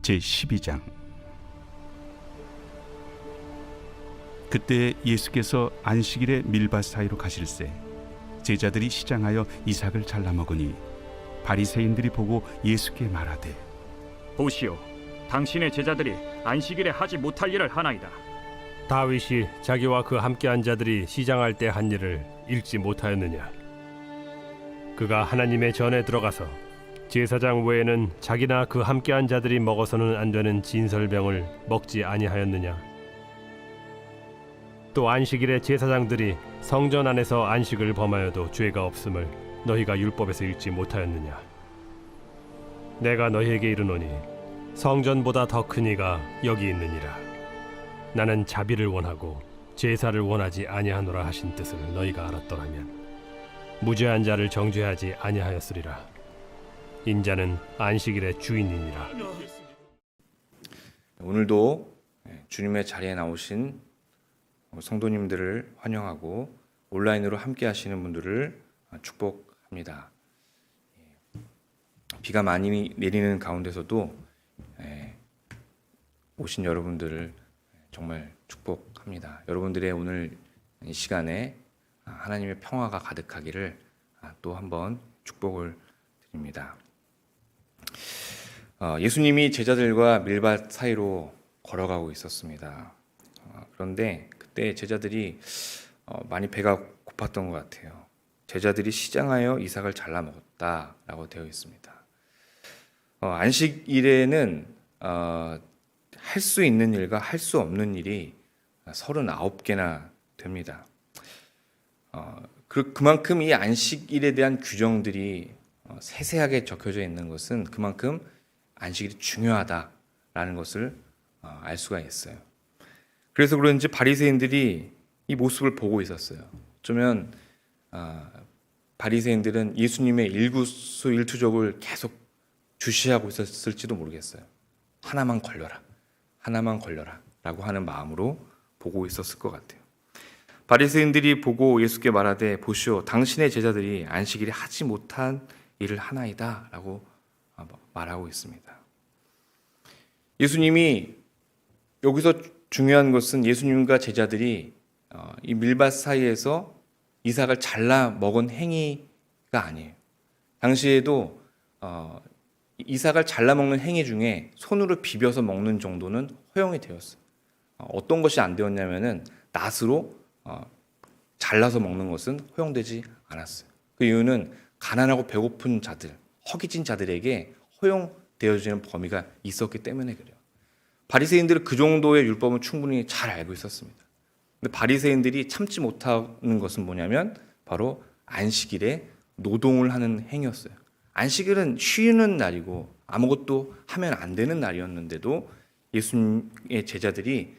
제12장. 그때 예수께서 안식일에 밀밭 사이로 가실새 제자들이 시장하여 이삭을 잘라 먹으니 바리새인들이 보고 예수께 말하되, 보시오, 당신의 제자들이 안식일에 하지 못할 일을 하나이다. 다윗이 자기와 그 함께한 자들이 시장할 때 한 일을 읽지 못하였느냐? 그가 하나님의 전에 들어가서 제사장 외에는 자기나 그 함께한 자들이 먹어서는 안 되는 진설병을 먹지 아니하였느냐? 또 안식일에 제사장들이 성전 안에서 안식을 범하여도 죄가 없음을 너희가 율법에서 읽지 못하였느냐? 내가 너희에게 이르노니 성전보다 더 큰 이가 여기 있느니라. 나는 자비를 원하고 제사를 원하지 아니하노라 하신 뜻을 너희가 알았더라면 무죄한 자를 정죄하지 아니하였으리라. 인자는 안식일의 주인이니라. 오늘도 주님의 자리에 나오신 성도님들을 환영하고 온라인으로 함께 하시는 분들을 축복합니다. 비가 많이 내리는 가운데서도 오신 여러분들을 정말 축복합니다. 여러분들의 오늘 이 시간에 하나님의 평화가 가득하기를 또 한번 축복을 드립니다. 예수님이 제자들과 밀밭 사이로 걸어가고 있었습니다. 그런데 그때 제자들이 많이 배가 고팠던 것 같아요. 제자들이 시장하여 이삭을 잘라 먹었다라고 되어 있습니다. 안식일에는 할 수 있는 일과 할 수 없는 일이 39개나 됩니다. 그만큼 이 안식일에 대한 규정들이 세세하게 적혀져 있는 것은 그만큼 안식일이 중요하다라는 것을 알 수가 있어요. 그래서 그런지 바리새인들이 이 모습을 보고 있었어요. 어쩌면 바리새인들은 예수님의 일거수일투족을 계속 주시하고 있었을지도 모르겠어요. 하나만 걸려라 라고 하는 마음으로 보고 있었을 것 같아요. 바리새인들이 보고 예수께 말하되, 보시오, 당신의 제자들이 안식일에 하지 못한 일을 하나이다 라고 말하고 있습니다. 예수님이 여기서 중요한 것은 예수님과 제자들이 이 밀밭 사이에서 이삭을 잘라 먹은 행위가 아니에요. 당시에도 이삭을 잘라 먹는 행위 중에 손으로 비벼서 먹는 정도는 허용이 되었어요. 어떤 것이 안 되었냐면은 낫으로 잘라서 먹는 것은 허용되지 않았어요. 그 이유는 가난하고 배고픈 자들, 허기진 자들에게 허용되어지는 범위가 있었기 때문에 그래요. 바리새인들은 그 정도의 율법은 충분히 잘 알고 있었습니다. 근데 바리새인들이 참지 못하는 것은 뭐냐면 바로 안식일에 노동을 하는 행위였어요. 안식일은 쉬는 날이고 아무것도 하면 안 되는 날이었는데도 예수님의 제자들이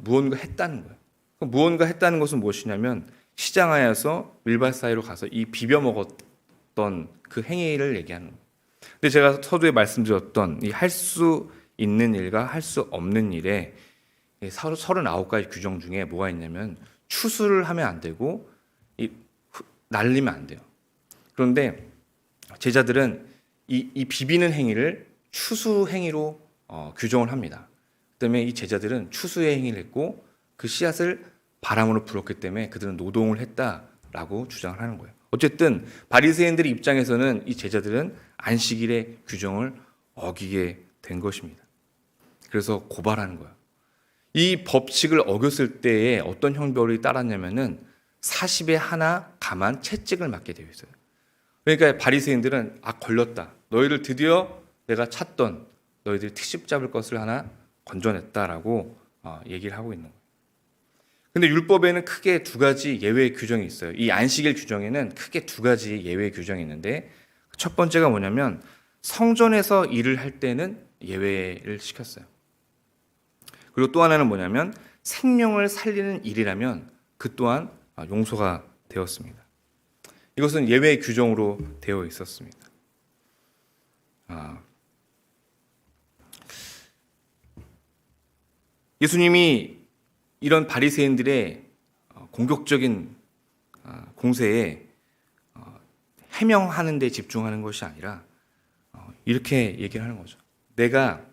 무언가 했다는 거예요. 무언가 했다는 것은 무엇이냐면 시장하여서 밀밭 사이로 가서 이 비벼 먹었던 그 행위를 얘기하는 거예요. 근데 제가 서두에 말씀드렸던 이 할 수 있는 일과 할 수 없는 일에 39가지 규정 중에 뭐가 있냐면 추수를 하면 안 되고 날리면 안 돼요. 그런데 제자들은 이 비비는 행위를 추수 행위로 규정을 합니다. 그다음에 이 제자들은 추수의 행위를 했고 그 씨앗을 바람으로 불었기 때문에 그들은 노동을 했다라고 주장을 하는 거예요. 어쨌든 바리새인들의 입장에서는 이 제자들은 안식일의 규정을 어기게 된 것입니다. 그래서 고발하는 거예요. 이 법칙을 어겼을 때에 어떤 형벌이 따랐냐면은 40에 하나 감한 채찍을 맞게 되어 있어요. 그러니까 바리새인들은 걸렸다. 너희를 드디어 내가 찾던 너희들이 트집 잡을 것을 하나 건져냈다라고 얘기를 하고 있는 거예요. 근데 율법에는 크게 두 가지 예외 규정이 있어요. 이 안식일 규정에는 크게 두 가지 예외 규정이 있는데 첫 번째가 뭐냐면 성전에서 일을 할 때는 예외를 시켰어요. 그리고 또 하나는 뭐냐면 생명을 살리는 일이라면 그 또한 용서가 되었습니다. 이것은 예외 규정으로 되어 있었습니다. 예수님이 이런 바리새인들의 공격적인 공세에 해명하는 데 집중하는 것이 아니라 이렇게 얘기를 하는 거죠. 내가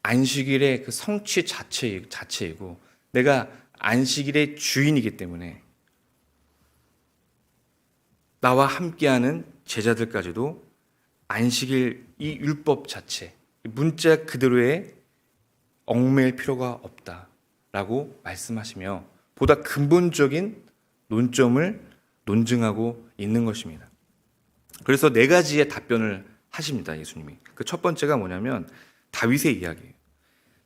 안식일의 그 성취 자체이고 내가 안식일의 주인이기 때문에 나와 함께하는 제자들까지도 안식일 이 율법 자체, 문자 그대로에 얽매일 필요가 없다라고 말씀하시며 보다 근본적인 논점을 논증하고 있는 것입니다. 그래서 네 가지의 답변을 하십니다, 예수님이. 그 첫 번째가 뭐냐면 다윗의 이야기예요.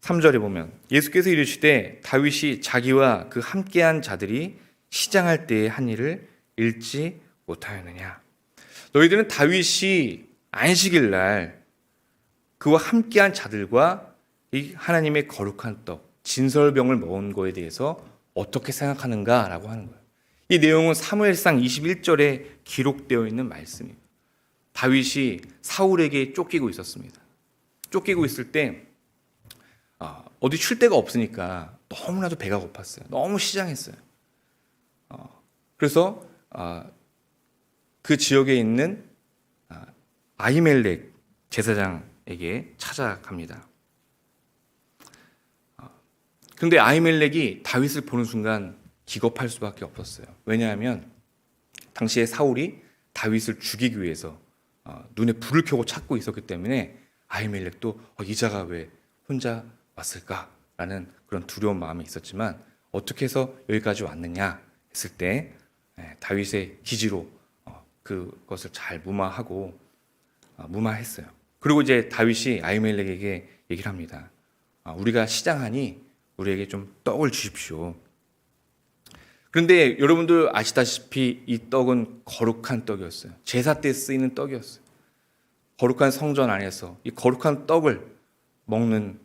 3절에 보면 예수께서 이르시되 다윗이 자기와 그 함께한 자들이 시장할 때의 한 일을 읽지 못하였느냐. 너희들은 다윗이 안식일 날 그와 함께한 자들과 이 하나님의 거룩한 떡, 진설병을 먹은 거에 대해서 어떻게 생각하는가라고 하는 거예요. 이 내용은 사무엘상 21절에 기록되어 있는 말씀입니다. 다윗이 사울에게 쫓기고 있었습니다. 쫓기고 있을 때 어디 쉴 데가 없으니까 너무나도 배가 고팠어요. 너무 시장했어요. 그래서 그 지역에 있는 아히멜렉 제사장에게 찾아갑니다. 그런데 아히멜렉이 다윗을 보는 순간 기겁할 수밖에 없었어요. 왜냐하면 당시에 사울이 다윗을 죽이기 위해서 눈에 불을 켜고 찾고 있었기 때문에 아히멜렉도 이 자가 왜 혼자 왔을까라는 그런 두려운 마음이 있었지만 어떻게 해서 여기까지 왔느냐 했을 때 다윗의 기지로 그것을 잘 무마했어요. 그리고 이제 다윗이 아히멜렉에게 얘기를 합니다. 우리가 시장하니 우리에게 좀 떡을 주십시오. 그런데 여러분들 아시다시피 이 떡은 거룩한 떡이었어요. 제사 때 쓰이는 떡이었어요. 거룩한 성전 안에서 이 거룩한 떡을 먹는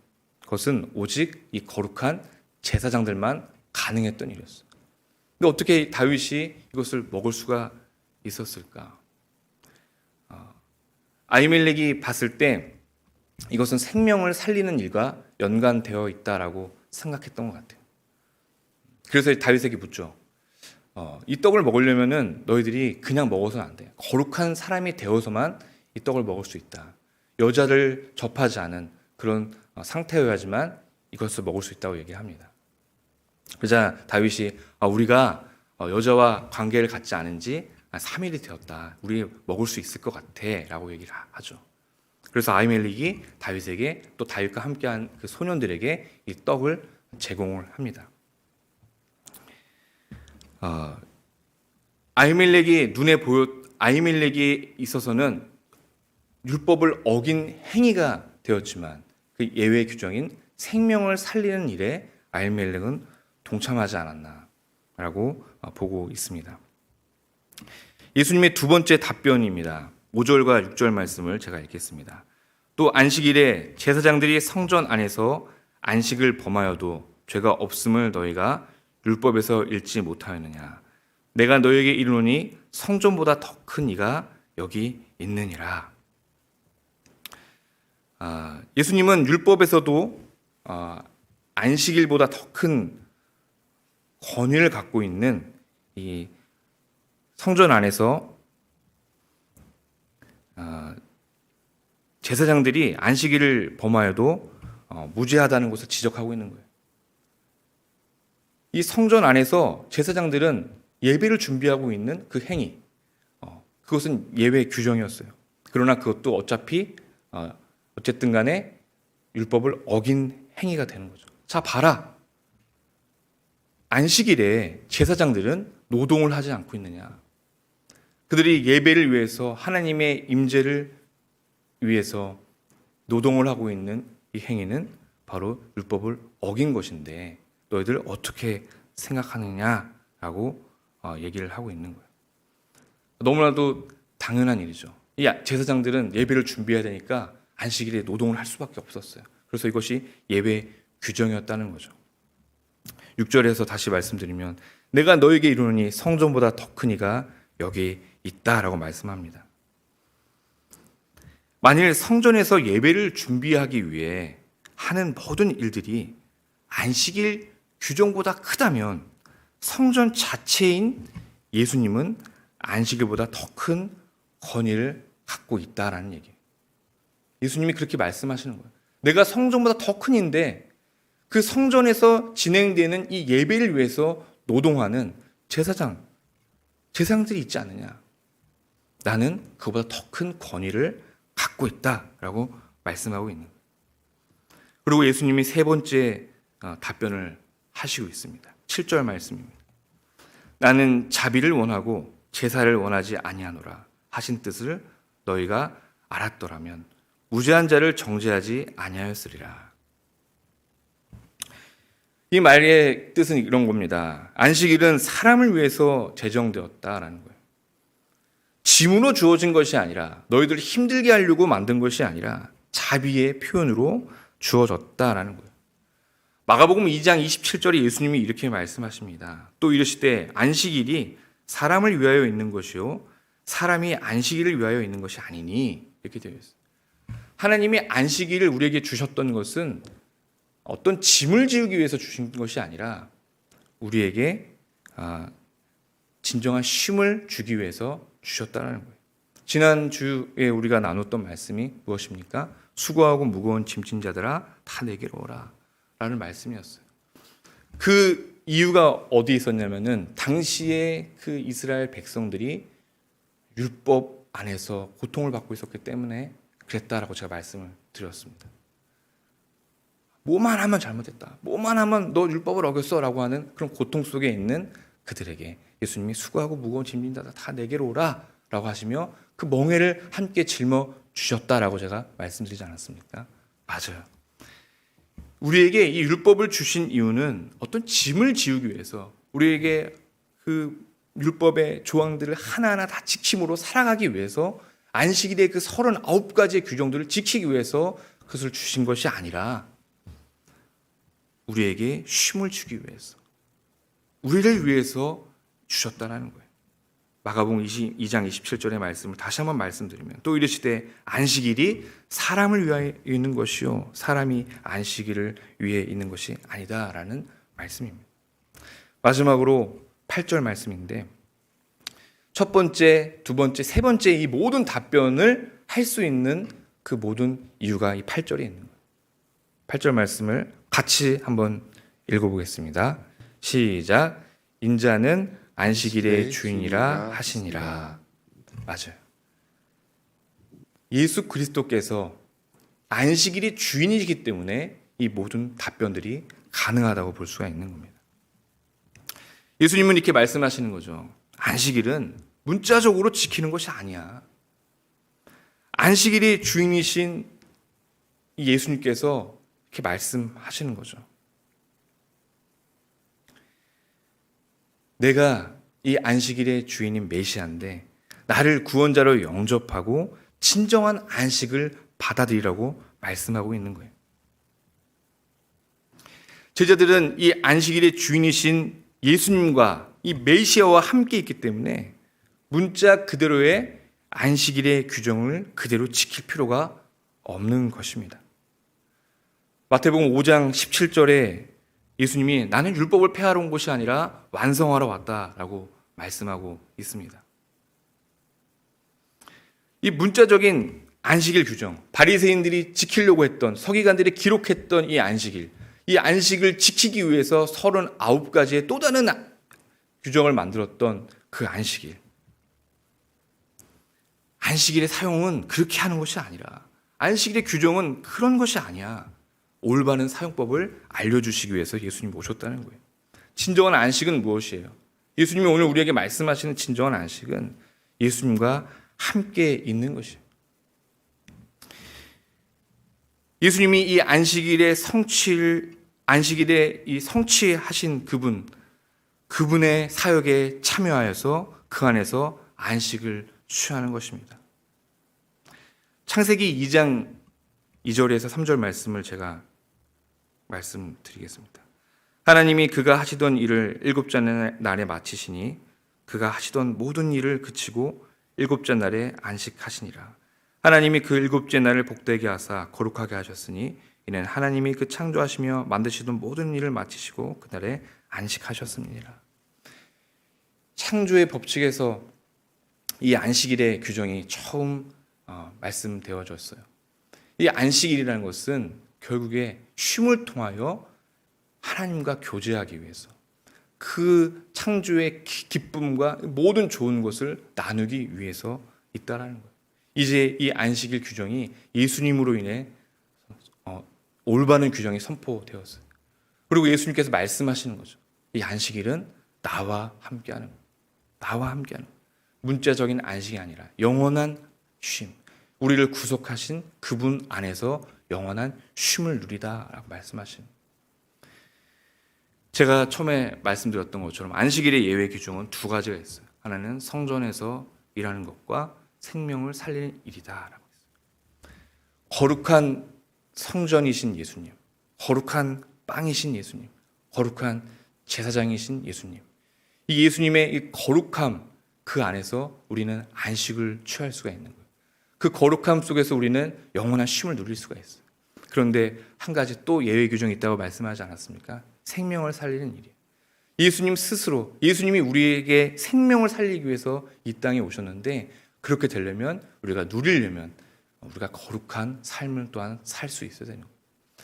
것은 오직 이 거룩한 제사장들만 가능했던 일이었어요. 근데 어떻게 다윗이 이것을 먹을 수가 있었을까? 아히멜렉이 봤을 때 이것은 생명을 살리는 일과 연관되어 있다라고 생각했던 것 같아요. 그래서 다윗에게 묻죠. 이 떡을 먹으려면은 너희들이 그냥 먹어서는 안 돼. 거룩한 사람이 되어서만 이 떡을 먹을 수 있다. 여자를 접하지 않은 그런 상태여야지만 이것을 먹을 수 있다고 얘기합니다. 그러자 다윗이 우리가 여자와 관계를 갖지 않은 지 3일이 되었다. 우리 먹을 수 있을 것 같아 라고 얘기를 하죠. 그래서 아히멜렉이 다윗에게 또 다윗과 함께한 그 소년들에게 이 떡을 제공을 합니다. 아히멜렉이 있어서는 율법을 어긴 행위가 되었지만 그 예외 규정인 생명을 살리는 일에 아히멜렉은 동참하지 않았나라고 보고 있습니다. 예수님의 두 번째 답변입니다. 5절과 6절 말씀을 제가 읽겠습니다. 또 안식일에 제사장들이 성전 안에서 안식을 범하여도 죄가 없음을 너희가 율법에서 읽지 못하였느냐. 내가 너희에게 이르노니 성전보다 더 큰 이가 여기 있느니라. 예수님은 율법에서도 안식일보다 더 큰 권위를 갖고 있는 이 성전 안에서 제사장들이 안식일을 범하여도 무죄하다는 것을 지적하고 있는 거예요. 이 성전 안에서 제사장들은 예배를 준비하고 있는 그 행위, 그것은 예외 규정이었어요. 그러나 그것도 어쨌든 간에 율법을 어긴 행위가 되는 거죠. 자, 봐라. 안식일에 제사장들은 노동을 하지 않고 있느냐. 그들이 예배를 위해서 하나님의 임재를 위해서 노동을 하고 있는 이 행위는 바로 율법을 어긴 것인데 너희들 어떻게 생각하느냐라고 얘기를 하고 있는 거예요. 너무나도 당연한 일이죠. 이 제사장들은 예배를 준비해야 되니까 안식일에 노동을 할 수밖에 없었어요. 그래서 이것이 예배 규정이었다는 거죠. 6절에서 다시 말씀드리면 내가 너에게 이르노니 성전보다 더 큰 이가 여기 있다라고 말씀합니다. 만일 성전에서 예배를 준비하기 위해 하는 모든 일들이 안식일 규정보다 크다면 성전 자체인 예수님은 안식일보다 더 큰 권위를 갖고 있다라는 얘기예요. 예수님이 그렇게 말씀하시는 거예요. 내가 성전보다 더 큰 인데 그 성전에서 진행되는 이 예배를 위해서 노동하는 제사장들이 있지 않느냐. 나는 그보다 더 큰 권위를 갖고 있다라고 말씀하고 있는 거예요. 그리고 예수님이 세 번째 답변을 하시고 있습니다. 7절 말씀입니다. 나는 자비를 원하고 제사를 원하지 아니하노라 하신 뜻을 너희가 알았더라면 무죄한 자를 정죄하지 아니하였으리라. 이 말의 뜻은 이런 겁니다. 안식일은 사람을 위해서 제정되었다라는 거예요. 짐으로 주어진 것이 아니라 너희들 힘들게 하려고 만든 것이 아니라 자비의 표현으로 주어졌다라는 거예요. 마가복음 2장 27절에 예수님이 이렇게 말씀하십니다. 또 이르시되 안식일이 사람을 위하여 있는 것이요 사람이 안식일을 위하여 있는 것이 아니니 이렇게 되어 있어요. 하나님이 안식일을 우리에게 주셨던 것은 어떤 짐을 지우기 위해서 주신 것이 아니라 우리에게 진정한 쉼을 주기 위해서 주셨다는 거예요. 지난주에 우리가 나눴던 말씀이 무엇입니까? 수고하고 무거운 짐진 자들아 다 내게로 오라 라는 말씀이었어요. 그 이유가 어디에 있었냐면은 당시에 그 이스라엘 백성들이 율법 안에서 고통을 받고 있었기 때문에 그랬다라고 제가 말씀을 드렸습니다. 뭐만 하면 잘못했다. 뭐만 하면 너 율법을 어겼어 라고 하는 그런 고통 속에 있는 그들에게 예수님이 수고하고 무거운 짐진 자들 다 내게로 오라 라고 하시며 그 멍에를 함께 짊어 주셨다라고 제가 말씀드리지 않았습니까? 맞아요. 우리에게 이 율법을 주신 이유는 어떤 짐을 지우기 위해서 우리에게 그 율법의 조항들을 하나하나 다 지킴으로 살아가기 위해서 안식일의 그 39가지의 규정들을 지키기 위해서 그것을 주신 것이 아니라 우리에게 쉼을 주기 위해서 우리를 위해서 주셨다는 거예요. 마가복음 2장 27절의 말씀을 다시 한번 말씀드리면 또 이르시되 안식일이 사람을 위하여 있는 것이요 사람이 안식일을 위해 있는 것이 아니다라는 말씀입니다. 마지막으로 8절 말씀인데 첫 번째, 두 번째, 세 번째 이 모든 답변을 할 수 있는 그 모든 이유가 이 8절에 있는 거예요. 8절 말씀을 같이 한번 읽어보겠습니다. 시작. 인자는 안식일의 주인이라 하시니라. 맞아요. 예수 그리스도께서 안식일의 주인이시기 때문에 이 모든 답변들이 가능하다고 볼 수가 있는 겁니다. 예수님은 이렇게 말씀하시는 거죠. 안식일은 문자적으로 지키는 것이 아니야. 안식일의 주인이신 예수님께서 이렇게 말씀하시는 거죠. 내가 이 안식일의 주인인 메시아인데 나를 구원자로 영접하고 진정한 안식을 받아들이라고 말씀하고 있는 거예요. 제자들은 이 안식일의 주인이신 예수님과 이 메시아와 함께 있기 때문에 문자 그대로의 안식일의 규정을 그대로 지킬 필요가 없는 것입니다. 마태복음 5장 17절에 예수님이 나는 율법을 폐하러 온 것이 아니라 완성하러 왔다라고 말씀하고 있습니다. 이 문자적인 안식일 규정, 바리새인들이 지키려고 했던 서기관들이 기록했던 이 안식을 지키기 위해서 39가지의 또 다른 규정을 만들었던 그 안식일. 안식일의 사용은 그렇게 하는 것이 아니라 안식일의 규정은 그런 것이 아니야. 올바른 사용법을 알려주시기 위해서 예수님이 오셨다는 거예요. 진정한 안식은 무엇이에요? 예수님이 오늘 우리에게 말씀하시는 진정한 안식은 예수님과 함께 있는 것이에요. 예수님이 이 안식일의 성취하신 그분의 사역에 참여하여서 그 안에서 안식을 취하는 것입니다. 창세기 2장 2절에서 3절 말씀을 제가 말씀드리겠습니다. 하나님이 그가 하시던 일을 일곱째 날에 마치시니 그가 하시던 모든 일을 그치고 일곱째 날에 안식하시니라. 하나님이 그 일곱째 날을 복되게 하사 거룩하게 하셨으니 이는 하나님이 그 창조하시며 만드시던 모든 일을 마치시고 그날에 안식하셨습니다. 창조의 법칙에서 이 안식일의 규정이 처음 말씀되어졌어요. 이 안식일이라는 것은 결국에 쉼을 통하여 하나님과 교제하기 위해서 그 창조의 기쁨과 모든 좋은 것을 나누기 위해서 있다라는 거예요. 이제 이 안식일 규정이 예수님으로 인해 올바른 규정이 선포되었어요. 그리고 예수님께서 말씀하시는 거죠. 이 안식일은 나와 함께하는 거예요. 나와 함께하는 거예요. 문자적인 안식이 아니라 영원한 쉼. 우리를 구속하신 그분 안에서 영원한 쉼을 누리다라고 말씀하시는 거예요. 제가 처음에 말씀드렸던 것처럼 안식일의 예외 규정은 두 가지가 있어요. 하나는 성전에서 일하는 것과 생명을 살리는 일이다라고 했어요. 거룩한 성전이신 예수님, 거룩한 빵이신 예수님, 거룩한 제사장이신 예수님. 이 예수님의 이 거룩함 그 안에서 우리는 안식을 취할 수가 있는 거예요. 그 거룩함 속에서 우리는 영원한 쉼을 누릴 수가 있어요. 그런데 한 가지 또 예외 규정이 있다고 말씀하지 않았습니까? 생명을 살리는 일이에요. 예수님 스스로, 예수님이 우리에게 생명을 살리기 위해서 이 땅에 오셨는데 그렇게 되려면 우리가 누리려면 우리가 거룩한 삶을 또한 살 수 있어야 되는 거예요.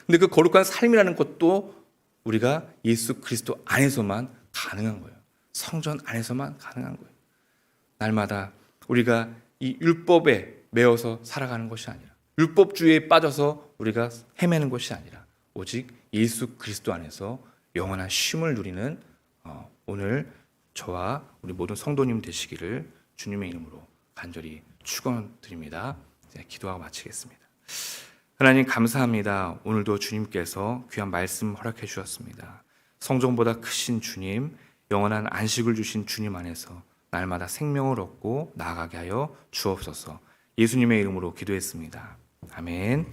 근데 그 거룩한 삶이라는 것도 우리가 예수 그리스도 안에서만 가능한 거예요. 성전 안에서만 가능한 거예요. 날마다 우리가 이 율법에 매어서 살아가는 것이 아니라 율법주의에 빠져서 우리가 헤매는 것이 아니라 오직 예수 그리스도 안에서 영원한 쉼을 누리는 오늘 저와 우리 모든 성도님 되시기를 주님의 이름으로 간절히 축원드립니다. 이제 기도하고 마치겠습니다. 하나님 감사합니다. 오늘도 주님께서 귀한 말씀 허락해 주셨습니다. 성전보다 크신 주님, 영원한 안식을 주신 주님 안에서 날마다 생명을 얻고 나아가게 하여 주옵소서. 예수님의 이름으로 기도했습니다. 아멘.